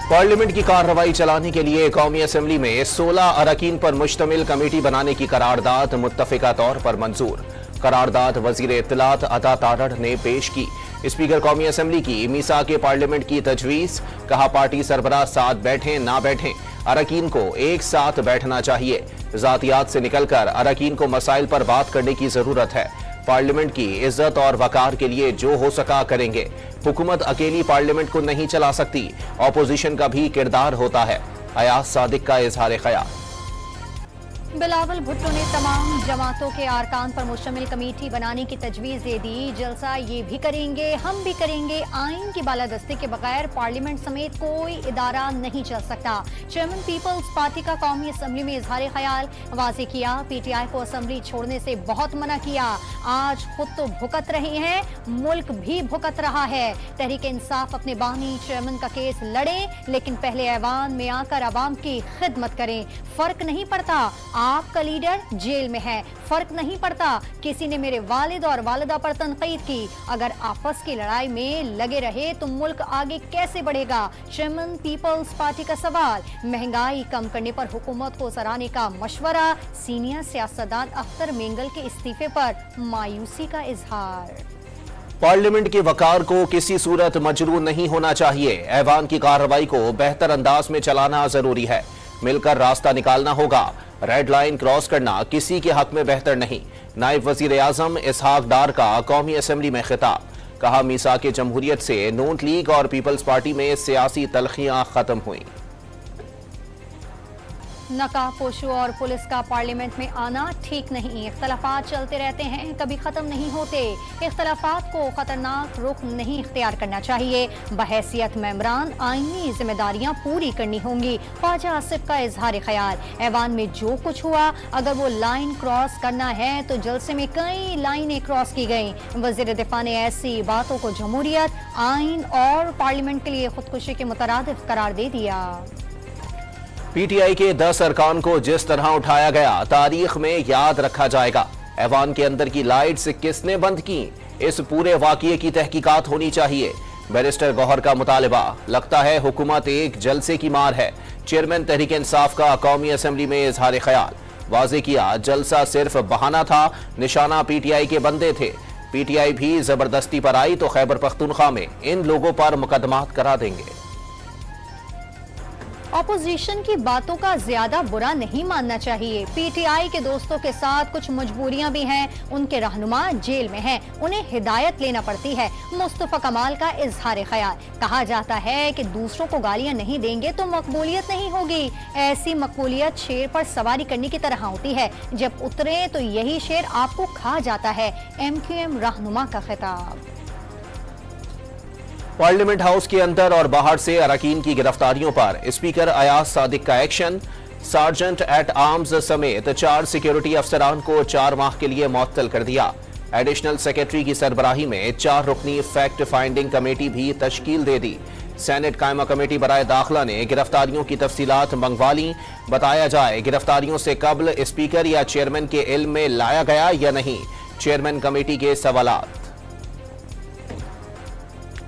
Parliament की कार्रवाई चलाने के लिए कौमी असेंबली में 16 अरकान पर मुश्तमिल कमेटी बनाने की करारदाद मुत्तफिका तौर पर मंजूर। करारदाद वजीर इत्तलात अता तारड़ ने पेश की। स्पीकर कौमी असेंबली की मीसाक पार्लियामेंट की तजवीज। कहा पार्टी सरबराह साथ बैठें ना बैठें, अरकान को एक साथ बैठना चाहिए। जातियात से निकलकर अरकान को मसाइल पर बात करने की जरूरत है। पार्लियामेंट की इज्जत और वकार के लिए जो हो सका करेंगे। हुकूमत अकेली पार्लियामेंट को नहीं चला सकती, ऑपोजिशन का भी किरदार होता है। अयाज सादिक का इजहार ख्याल। बिलावल भुट्टो ने तमाम जमातों के अरकान पर मुश्तमिल कमेटी बनाने की तजवीज़ दे दी। जलसा ये भी करेंगे, हम भी करेंगे। आइन की बालादस्ती के बगैर पार्लियामेंट समेत कोई इदारा नहीं चल सकता। चेयरमैन पीपल्स पार्टी का कौमी असम्बली में इजहार ख्याल वाज़ेह किया। PTI को असम्बली छोड़ने से बहुत मना किया। आज खुद तो भुगत रहे हैं, मुल्क भी भुगत रहा है। तहरीक इंसाफ अपने बानी चेयरमैन का केस लड़े, लेकिन पहले ऐवान में आकर आवाम की खिदमत करें। फर्क नहीं पड़ता आपका लीडर जेल में है, फर्क नहीं पड़ता किसी ने मेरे वालिद और वालिदा पर तनकीद की। अगर आपस की लड़ाई में लगे रहे तो मुल्क आगे कैसे बढ़ेगा? चेयरमैन पीपल्स पार्टी का सवाल। महंगाई कम करने पर हुकूमत को सराहने का मशवरा। सीनियर सियासतदान अख्तर मेंगल के इस्तीफे पर मायूसी का इजहार। पार्लियामेंट के वकार को किसी सूरत मजरूर नहीं होना चाहिए। ऐवान की कार्रवाई को बेहतर अंदाज में चलाना जरूरी है। मिलकर रास्ता निकालना होगा। रेड लाइन क्रॉस करना किसी के हक में बेहतर नहीं। नायब वजीर आजम इसहाक डार का कौमी असेंबली में खिताब। कहा मीसाक जमहूरियत से नून लीग और पीपल्स पार्टी में सियासी तलखियां खत्म हुई। नकाबपोशों और पुलिस का पार्लियामेंट में आना ठीक नहीं। इख्तलाफात चलते रहते हैं, कभी खत्म नहीं होते। इख्तलाफात को खतरनाक रुख नहीं इख्तियार करना चाहिए। बहैसियत मेंबरान आईनी जिम्मेदारियां पूरी करनी होंगी। ख्वाजा आसिफ का इजहार ख्याल। ऐवान में जो कुछ हुआ, अगर वो लाइन क्रॉस करना है तो जलसे में कई लाइनें क्रॉस की गई। वजीर दिफा ने ऐसी बातों को जमहूरियत, आइन और पार्लियामेंट के लिए खुदकुशी के मुतरादिफ करार दे दिया। PTI के 10 अरकान को जिस तरह उठाया गया, तारीख में याद रखा जाएगा। ऐवान के अंदर की लाइट्स किसने बंद की, इस पूरे वाकये की तहकीकात होनी चाहिए। बैरिस्टर गौहर का मुतालिबा। लगता है हुकूमत एक जलसे की मार है। चेयरमैन तहरीक इंसाफ का कौमी असेंबली में इजहार ख्याल। वाज़ेह किया जलसा सिर्फ बहाना था, निशाना PTI के बंदे थे। PTI भी जबरदस्ती पर आई तो खैबर पख्तूनख्वा में इन लोगों पर मुकदमात करा देंगे। ऑपोजिशन की बातों का ज्यादा बुरा नहीं मानना चाहिए। PTI के दोस्तों के साथ कुछ मजबूरियां भी हैं। उनके रहनुमा जेल में हैं, उन्हें हिदायत लेना पड़ती है। मुस्तफा कमाल का इजहार ख्याल। कहा जाता है कि दूसरों को गालियां नहीं देंगे तो मकबूलियत नहीं होगी। ऐसी मकबूलियत शेर पर सवारी करने की तरह होती है, जब उतरे तो यही शेर आपको खा जाता है। MQM रहनुमा का खिताब। पार्लियामेंट हाउस के अंदर और बाहर से अरकान की गिरफ्तारियों पर स्पीकर अयाज सादिक का एक्शन। सार्जेंट एट आर्म्स समेत 4 सिक्योरिटी अफसरान को 4 माह के लिए मुअत्तल कर दिया। एडिशनल सेक्रेटरी की सरबराही में 4 रुकनी फैक्ट फाइंडिंग कमेटी भी तश्कील दे दी। सेनेट कायमा कमेटी बराए दाखिला ने गिरफ्तारियों की तफसीलात मंगवा ली। बताया जाए गिरफ्तारियों से कबल स्पीकर या चेयरमैन के इल्म में लाया गया या नहीं। चेयरमैन कमेटी के सवालात।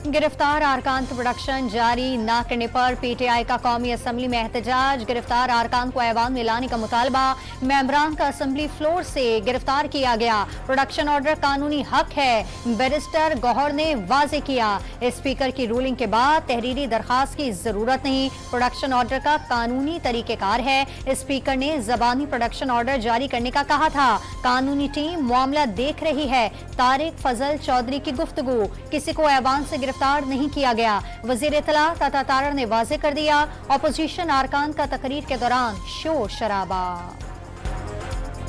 गिरफ्तार अरकान की प्रोडक्शन जारी न करने पर PTI का कौमी असेंबली में एहतजाज। गिरफ्तार अरकान को ऐवान में लाने का मुतालबा। मेंबरान का असेंबली फ्लोर से गिरफ्तार किया गया। प्रोडक्शन ऑर्डर कानूनी हक है, बैरिस्टर गौहर ने वाज़ेह किया। स्पीकर की रूलिंग के बाद तहरीरी दरखास्त की जरूरत नहीं। प्रोडक्शन ऑर्डर का कानूनी तरीकेकार है। स्पीकर ने जबानी प्रोडक्शन ऑर्डर जारी करने का कहा था। कानूनी टीम मामला देख रही है। तारिक फजल चौधरी की गुफ्तगू। किसी को ऐवान से गिरफ्तार नहीं किया गया। वजीर इत्तलात अता तारड़ ने वाज़ेह कर दिया। ऑपोजिशन अरकान का तकरीर के दौरान शोर शराबा।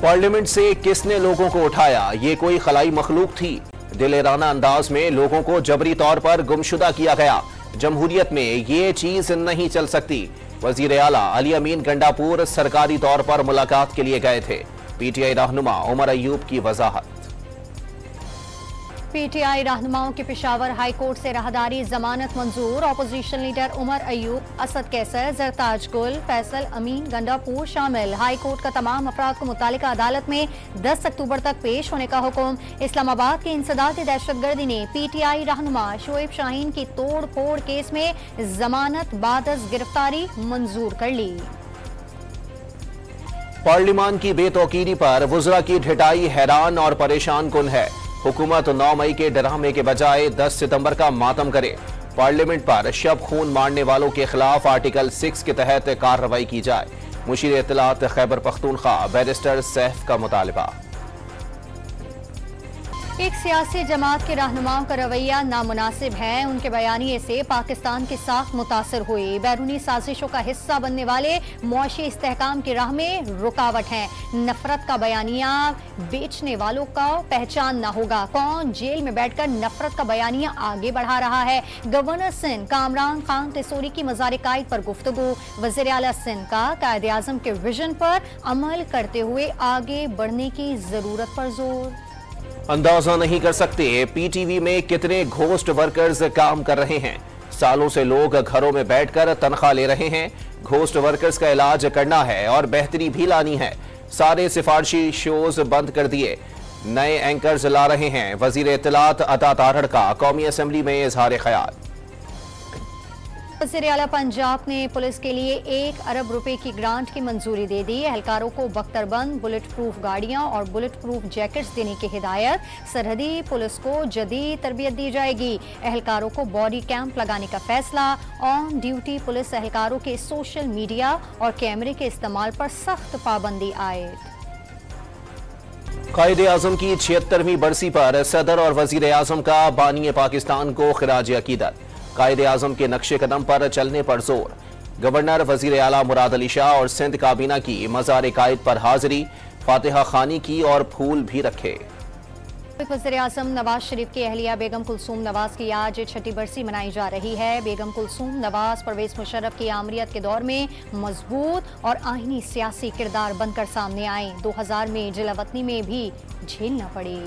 पार्लियामेंट से किसने लोगों को उठाया, ये कोई खलाई मखलूक थी। दिलेराना अंदाज में लोगों को जबरी तौर पर गुमशुदा किया गया। जमहूरियत में ये चीज नहीं चल सकती। वजीर आला अली अमीन गंडापुर सरकारी तौर पर मुलाकात के लिए गए थे। PTI रहनुमा उमर अयूब की वजाहत। पीटीआई रहनुमाओं की पेशावर हाई कोर्ट से राहदारी जमानत मंजूर। ऑपोजिशन लीडर उमर अयूब, असद कैसर, जरताज गुल, फैसल अमीन गंडापुर शामिल। हाई कोर्ट का तमाम अफराद को मुतालिका अदालत में 10 अक्टूबर तक पेश होने का हुक्म। इस्लामाबाद के इंसदादी दहशतगर्दी ने पीटीआई रहनुमा शोएब शाहीन की तोड़ फोड़ केस में जमानत बादस गिरफ्तारी मंजूर कर ली। पार्लिमान की बेतौकीरी पर वुज़रा की ढिठाई हैरान और परेशान कुन है। हुकूमत 9 मई के ड्रामे के बजाय 10 सितंबर का मातम करे। पार्लियामेंट पर शब खून मारने वालों के खिलाफ आर्टिकल 6 के तहत कार्रवाई की जाए। मुशीर इत्तलात खैबर पख्तूनख्वा बैरिस्टर सैफ का मुतालबा। एक सियासी जमात के रहनुमाओं का रवैया नामुनासिब है। उनके बयानिए से पाकिस्तान की साख मुतासर हुई। बैरूनी साजिशों का हिस्सा बनने वाले मुआशी इस्तेहकाम की राह में रुकावट है। नफरत का बयानिया बेचने वालों का पहचान ना होगा। कौन जेल में बैठकर नफरत का बयानिया आगे बढ़ा रहा है। गवर्नर सिंध कामरान खान तिसोरी की मज़ार कायद पर गुफ्तगू। वज़ीर आला सिंध का कायदे आज़म के विजन पर अमल करते हुए आगे बढ़ने की जरूरत पर जोर। अंदाजा नहीं कर सकते पीटीवी में कितने घोस्ट वर्कर्स काम कर रहे हैं। सालों से लोग घरों में बैठकर तनख्वाह ले रहे हैं। घोस्ट वर्कर्स का इलाज करना है और बेहतरी भी लानी है। सारे सिफारशी शोज बंद कर दिए, नए एंकर्स ला रहे हैं। वजीर इत्तलात अता तारड़ का कौमी असम्बली में इजहार ख्याल। वज़ीर आला पंजाब ने पुलिस के लिए 1 अरब रुपए की ग्रांट की मंजूरी दे दी। एहलकारों को बख्तरबंद बुलेट प्रूफ गाड़ियां और बुलेट प्रूफ जैकेट्स देने की हिदायत। सरहदी पुलिस को जदीद तरबियत दी जाएगी। एहलकारों को बॉडी कैंप लगाने का फैसला। ऑन ड्यूटी पुलिस एहलकारों के सोशल मीडिया और कैमरे के इस्तेमाल पर सख्त पाबंदी आयद। कायदे आज़म की 76वीं बरसी पर सदर और वजीर आज़म का बानी पाकिस्तान को खिराज अकीदत। कायदे आज़म के नक्शे कदम पर चलने पर जोर। गवर्नर वजीर आला मुराद अली शाह और सिंध काबीना की मज़ार कायद पर हाजिरी, फातिहा खानी की और फूल भी रखे। वज़ीर आज़म नवाज शरीफ की अहलिया बेगम कुलसूम नवाज की आज 6ठी बरसी मनाई जा रही है। बेगम कुलसूम नवाज परवेज मुशर्रफ की आमरीत के दौर में मजबूत और आईनी सियासी किरदार बनकर सामने आई। 2000 में जिलावतनी में भी झेलना पड़ी।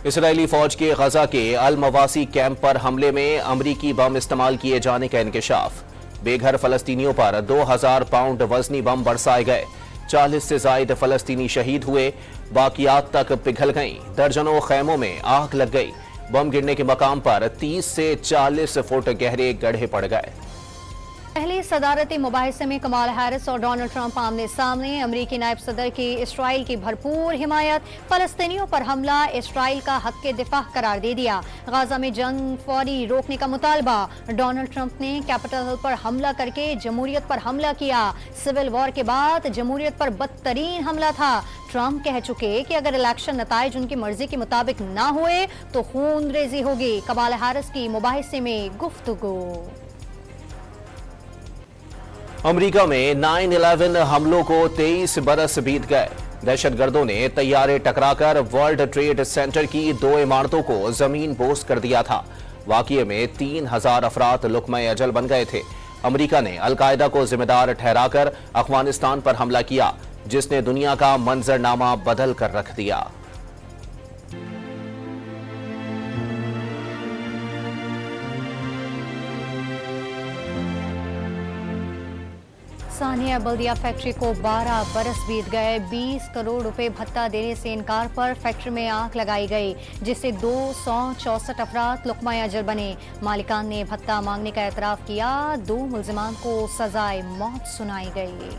इसराइली फौज के गजा के अल मवासी कैंप पर हमले में अमरीकी बम इस्तेमाल किए जाने का इंकशाफ। बेघर फलस्तीनियों पर 2000 पाउंड वजनी बम बरसाए गए। 40 से जायद फलस्तीनी शहीद हुए, बाकियात तक पिघल गईं। दर्जनों खैमों में आग लग गई। बम गिरने के मकाम पर 30 से 40 फुट गहरे गड्ढे पड़ गए। पहले सदारती मुबाहिसे में कमाला हैरिस और डोनाल्ड ट्रंप आमने सामने। अमरीकी नायब सदर की इसराइल की भरपूर हिमायत। फलस्तीनियों पर हमला इसराइल का हक के दिफा करार दे दिया। गाजा में जंग फौरी रोकने का मुतालबा। डोनाल्ड ट्रंप ने कैपिटल हिल पर हमला करके जमहूरियत पर हमला किया। सिविल वॉर के बाद जमहूरियत पर बदतरीन हमला था। ट्रंप कह चुके कि अगर इलेक्शन नताइज उनकी मर्जी के मुताबिक ना हुए तो खून रेजी होगी। कमाला हैरिस की मुबाहिसे में गुफ्तगू। अमेरिका में 9/11 हमलों को 23 बरस बीत गए। दहशतगर्दों ने तैयारे टकराकर वर्ल्ड ट्रेड सेंटर की 2 इमारतों को जमीन बोस कर दिया था। वाकये में 3000 अफराद लुकमा अजल बन गए थे। अमेरिका ने अलकायदा को जिम्मेदार ठहराकर अफगानिस्तान पर हमला किया, जिसने दुनिया का मंजरनामा बदल कर रख दिया। सानिया बल्दिया फैक्ट्री को 12 बरस बीत गए। 20 करोड़ रुपए भत्ता देने से इनकार पर फैक्ट्री में आग लगाई गई, जिससे 264 अफराद लुकमा अजल बने। मालिकान ने भत्ता मांगने का एतराफ किया। 2 मुल्जिमान को सजाए मौत सुनाई गई।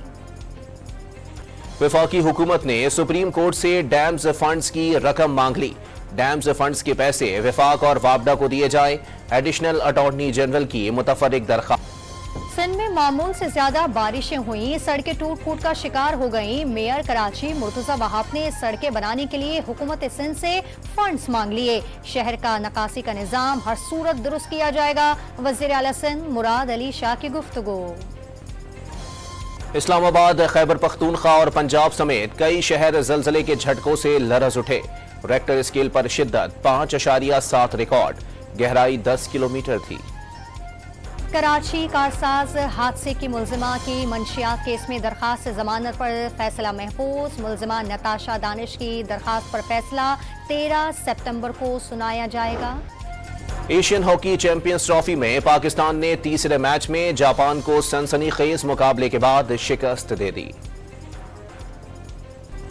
वफाकी हुकूमत ने सुप्रीम कोर्ट से डैम्स फंड्स की रकम मांग ली। डैम्स फंड्स के पैसे विफाक और वापडा को दिए जाए। एडिशनल अटॉर्नी जनरल की मुतफर्रिक दरख्वास्त। सिंध में मामूल से ज्यादा बारिशें हुई, सड़कें टूट फूट का शिकार हो गईं। मेयर कराची मुर्तजा वहाब ने सड़कें बनाने के लिए हुकूमत सिंध से फंड्स मांग लिए। शहर का नकासी का निजाम हर सूरत दुरुस्त किया जाएगा। वज़ीर आला सिंध मुराद अली शाह की गुफ्तगू। इस्लामाबाद, खैबर पख्तूनख्वा और पंजाब समेत कई शहर जलजले के झटकों से लरज उठे। रेक्टर स्केल पर शिद्दत 5.7 रिकॉर्ड। गहराई 10 किलोमीटर थी। कराची कारसाज हादसे की मुलजिमा की मंशियात केस में दरखास्त जमानत पर फैसला महफूज। मुलजिमा नताशा दानिश की दरखास्त पर फैसला 13 सितंबर को सुनाया जाएगा। एशियन हॉकी चैंपियंस ट्रॉफी में पाकिस्तान ने तीसरे मैच में जापान को सनसनीखेज मुकाबले के बाद शिकस्त दे दी।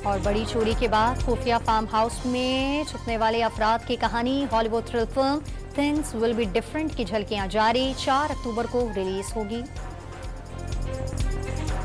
और बड़ी चोरी के बाद खुफिया फार्म हाउस में छुपने वाले अफराद की कहानी Hollywood thrill film things will be different की झलकियां जारी। 4 अक्टूबर को रिलीज होगी।